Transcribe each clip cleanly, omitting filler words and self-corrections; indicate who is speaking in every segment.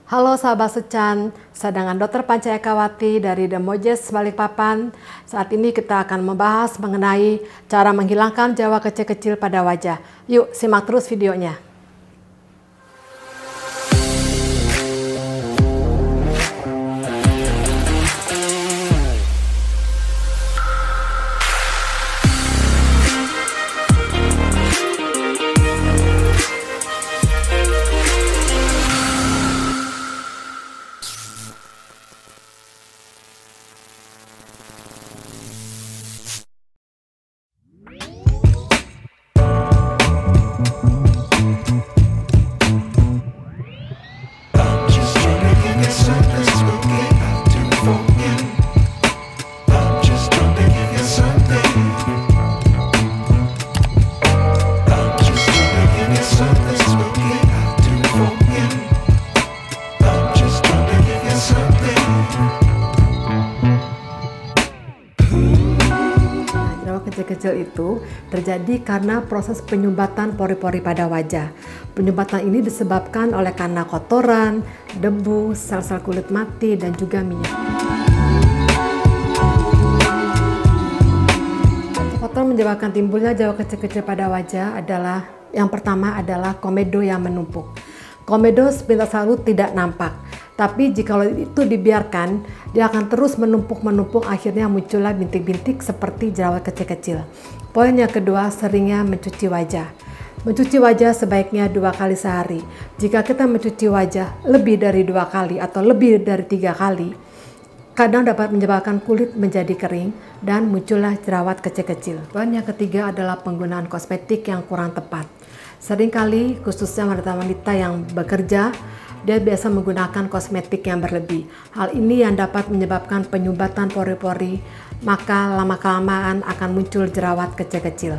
Speaker 1: Halo sahabat Secan, saya dengan Dr. Panca Ekawati dari The Mojes Balikpapan. Saat ini kita akan membahas mengenai cara menghilangkan jerawat kecil-kecil pada wajah. Yuk simak terus videonya. Kecil-kecil itu terjadi karena proses penyumbatan pori-pori pada wajah. Penyumbatan ini disebabkan oleh karena kotoran, debu, sel-sel kulit mati, dan juga minyak. Faktor menyebabkan timbulnya jerawat kecil-kecil pada wajah adalah yang pertama adalah komedo yang menumpuk. Komedo sepintas lalu tidak nampak, tapi jika itu dibiarkan, dia akan terus menumpuk, akhirnya muncullah bintik-bintik seperti jerawat kecil-kecil. Poin yang kedua, seringnya mencuci wajah. Mencuci wajah sebaiknya 2 kali sehari. Jika kita mencuci wajah lebih dari 2 kali atau lebih dari 3 kali, kadang dapat menyebabkan kulit menjadi kering dan muncullah jerawat kecil-kecil. Poin yang ketiga adalah penggunaan kosmetik yang kurang tepat. Seringkali, khususnya wanita-wanita yang bekerja, dia biasa menggunakan kosmetik yang berlebih. Hal ini yang dapat menyebabkan penyumbatan pori-pori, maka lama-kelamaan akan muncul jerawat kecil-kecil.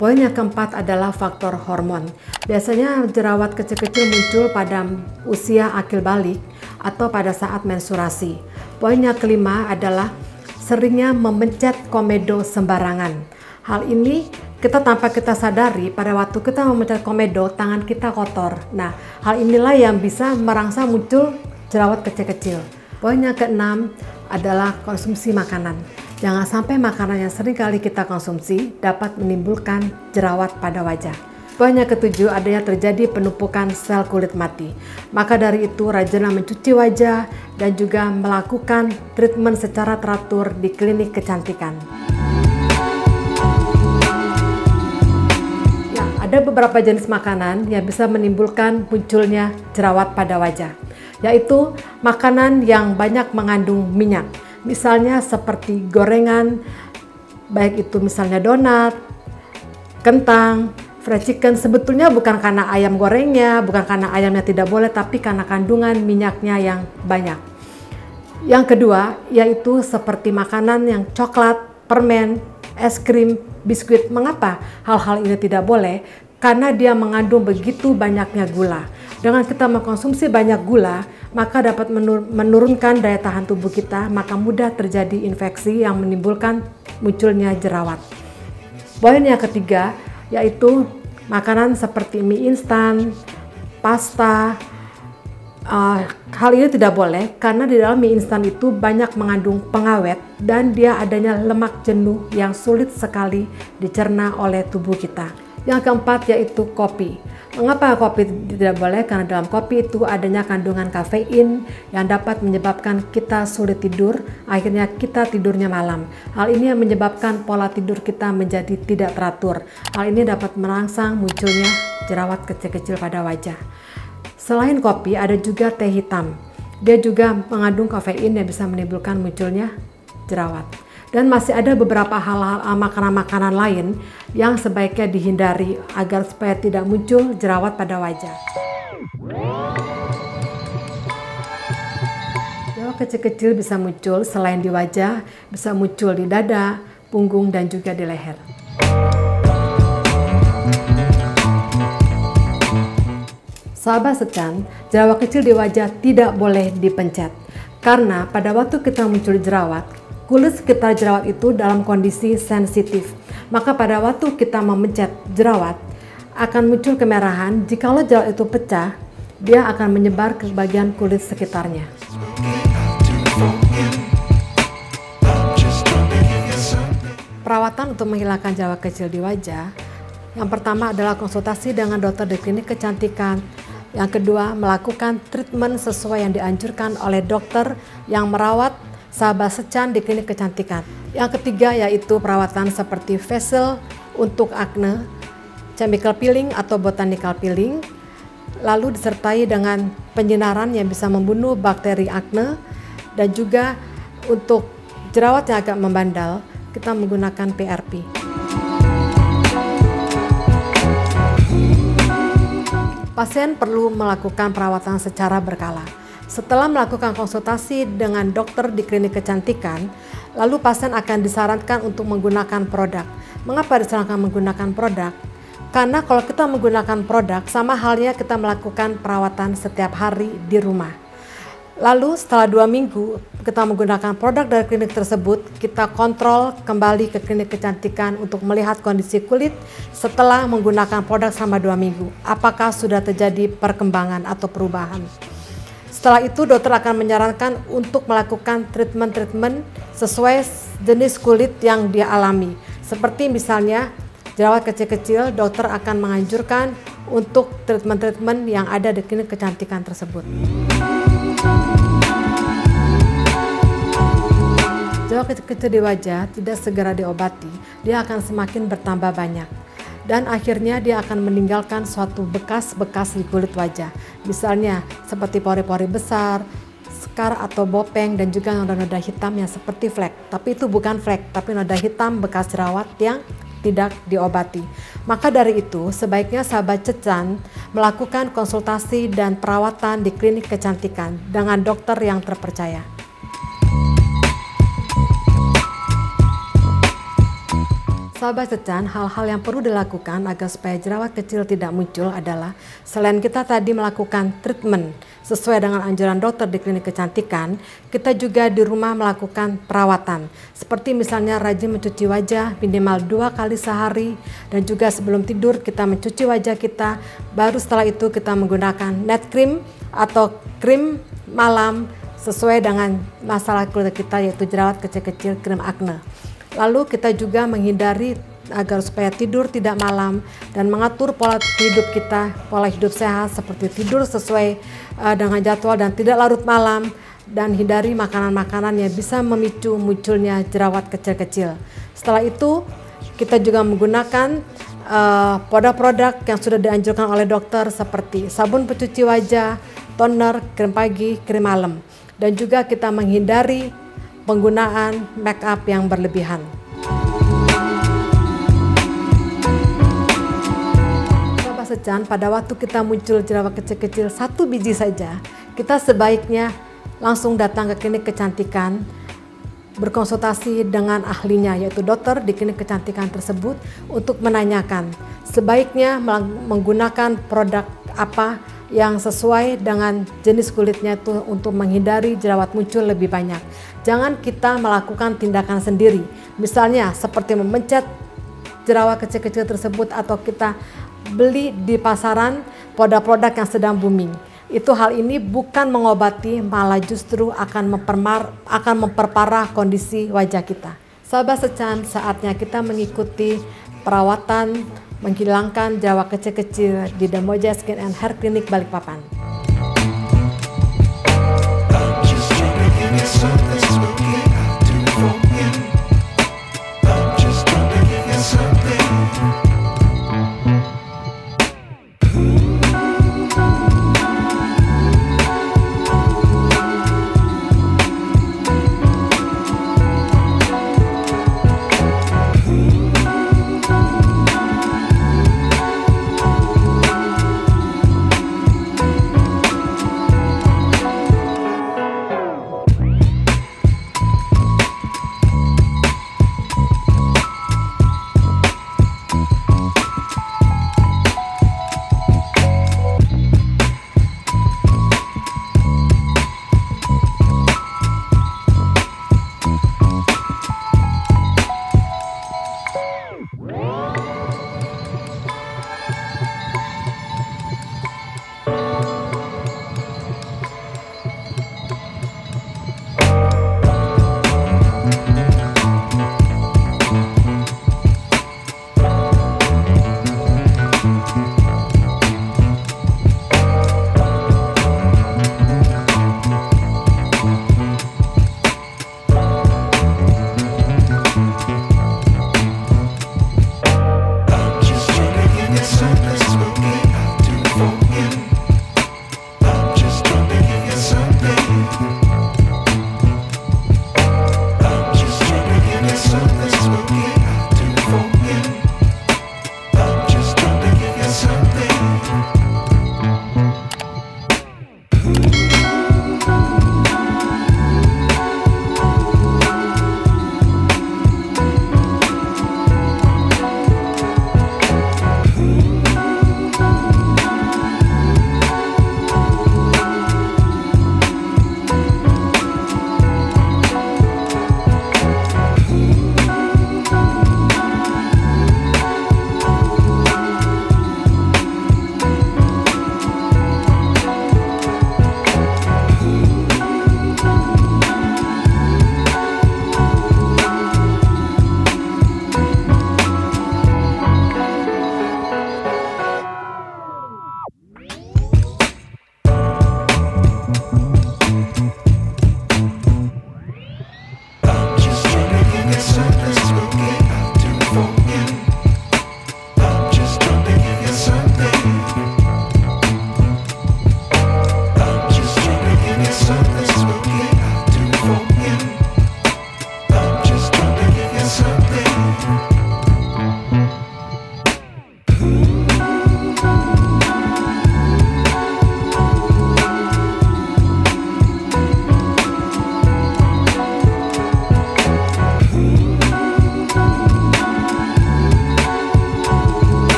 Speaker 1: Poin yang keempat adalah faktor hormon. Biasanya jerawat kecil-kecil muncul pada usia akil balik atau pada saat menstruasi. Poin yang kelima adalah seringnya memencet komedo sembarangan. Hal ini tanpa kita sadari, pada waktu kita memencet komedo, tangan kita kotor. Nah, hal inilah yang bisa merangsang muncul jerawat kecil-kecil. Poin yang keenam adalah konsumsi makanan. Jangan sampai makanan yang sering kali kita konsumsi dapat menimbulkan jerawat pada wajah. Poin yang ketujuh, adanya terjadi penumpukan sel kulit mati. Maka dari itu, rajinlah mencuci wajah dan juga melakukan treatment secara teratur di klinik kecantikan. Ada beberapa jenis makanan yang bisa menimbulkan munculnya jerawat pada wajah, yaitu makanan yang banyak mengandung minyak. Misalnya seperti gorengan, baik itu misalnya donat, kentang, fried chicken. Sebetulnya bukan karena ayam gorengnya, bukan karena ayamnya tidak boleh, tapi karena kandungan minyaknya yang banyak. Yang kedua, yaitu seperti makanan yang coklat, permen, es krim, biskuit. Mengapa hal-hal ini tidak boleh? Karena dia mengandung begitu banyaknya gula. Dengan kita mengkonsumsi banyak gula, maka dapat menurunkan daya tahan tubuh kita, maka mudah terjadi infeksi yang menimbulkan munculnya jerawat. Poin yang ketiga, yaitu makanan seperti mie instan, pasta. Hal ini tidak boleh karena di dalam mie instan itu banyak mengandung pengawet dan dia adanya lemak jenuh yang sulit sekali dicerna oleh tubuh kita. Yang keempat yaitu kopi. Mengapa kopi tidak boleh? Karena dalam kopi itu adanya kandungan kafein yang dapat menyebabkan kita sulit tidur, akhirnya kita tidurnya malam. Hal ini yang menyebabkan pola tidur kita menjadi tidak teratur. Hal ini dapat merangsang munculnya jerawat kecil-kecil pada wajah. Selain kopi, ada juga teh hitam. Dia juga mengandung kafein yang bisa menimbulkan munculnya jerawat. Dan masih ada beberapa hal-hal makanan-makanan lain yang sebaiknya dihindari agar supaya tidak muncul jerawat pada wajah. Jerawat kecil-kecil bisa muncul selain di wajah, bisa muncul di dada, punggung, dan juga di leher. Sahabat Secan, jerawat kecil di wajah tidak boleh dipencet. Karena pada waktu kita muncul jerawat, kulit sekitar jerawat itu dalam kondisi sensitif. Maka pada waktu kita memencet jerawat, akan muncul kemerahan. Jikalau jerawat itu pecah, dia akan menyebar ke bagian kulit sekitarnya. Perawatan untuk menghilangkan jerawat kecil di wajah, yang pertama adalah konsultasi dengan dokter di klinik kecantikan. Yang kedua, melakukan treatment sesuai yang dianjurkan oleh dokter yang merawat sahabat Sechan di klinik kecantikan. Yang ketiga yaitu perawatan seperti facial untuk akne, chemical peeling atau botanical peeling, lalu disertai dengan penyinaran yang bisa membunuh bakteri akne, dan juga untuk jerawat yang agak membandel, kita menggunakan PRP. Pasien perlu melakukan perawatan secara berkala. Setelah melakukan konsultasi dengan dokter di klinik kecantikan, lalu pasien akan disarankan untuk menggunakan produk. Mengapa disarankan menggunakan produk? Karena kalau kita menggunakan produk, sama halnya kita melakukan perawatan setiap hari di rumah. Lalu setelah 2 minggu kita menggunakan produk dari klinik tersebut, kita kontrol kembali ke klinik kecantikan untuk melihat kondisi kulit setelah menggunakan produk selama 2 minggu. Apakah sudah terjadi perkembangan atau perubahan? Setelah itu dokter akan menyarankan untuk melakukan treatment sesuai jenis kulit yang dia alami. Seperti misalnya jerawat kecil-kecil, dokter akan menganjurkan untuk treatment yang ada di klinik kecantikan tersebut. Jerawat kecil-kecil di wajah tidak segera diobati, dia akan semakin bertambah banyak. Dan akhirnya dia akan meninggalkan suatu bekas-bekas di kulit wajah. Misalnya seperti pori-pori besar, skar atau bopeng, dan juga noda-noda hitam yang seperti flek. Tapi itu bukan flek, tapi noda hitam bekas jerawat yang tidak diobati. Maka dari itu, sebaiknya sahabat Sechan melakukan konsultasi dan perawatan di klinik kecantikan dengan dokter yang terpercaya. Sahabat Sechan, hal-hal yang perlu dilakukan agar supaya jerawat kecil tidak muncul adalah selain kita tadi melakukan treatment sesuai dengan anjuran dokter di klinik kecantikan, kita juga di rumah melakukan perawatan. Seperti misalnya rajin mencuci wajah minimal 2 kali sehari, dan juga sebelum tidur kita mencuci wajah kita, baru setelah itu kita menggunakan night cream atau krim malam sesuai dengan masalah kulit kita, yaitu jerawat kecil-kecil, krim akne. Lalu kita juga menghindari agar supaya tidur tidak malam dan mengatur pola hidup kita, pola hidup sehat seperti tidur sesuai dengan jadwal dan tidak larut malam, dan hindari makanan-makanan yang bisa memicu munculnya jerawat kecil-kecil. Setelah itu kita juga menggunakan produk-produk yang sudah dianjurkan oleh dokter seperti sabun pencuci wajah, toner, krim pagi, krim malam, dan juga kita menghindari penggunaan make up yang berlebihan. Sahabat Sechan, pada waktu kita muncul jerawat kecil-kecil 1 biji saja, kita sebaiknya langsung datang ke klinik kecantikan, berkonsultasi dengan ahlinya, yaitu dokter di klinik kecantikan tersebut, untuk menanyakan sebaiknya menggunakan produk apa yang sesuai dengan jenis kulitnya itu untuk menghindari jerawat muncul lebih banyak. Jangan kita melakukan tindakan sendiri, misalnya seperti memencet jerawat kecil-kecil tersebut atau kita beli di pasaran produk-produk yang sedang booming. Hal ini bukan mengobati, malah justru akan memperparah kondisi wajah kita. Sahabat Sechan, saatnya kita mengikuti perawatan menghilangkan jerawat kecil-kecil di The Moja Skin and Hair Clinic Balikpapan.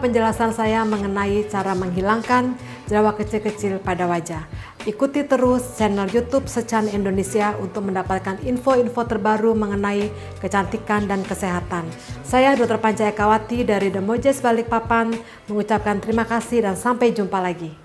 Speaker 1: penjelasan saya mengenai cara menghilangkan jerawat kecil-kecil pada wajah. Ikuti terus channel YouTube Sechan Indonesia untuk mendapatkan info-info terbaru mengenai kecantikan dan kesehatan. Saya Dr. Pancayakawati dari The Mojes Balikpapan mengucapkan terima kasih dan sampai jumpa lagi.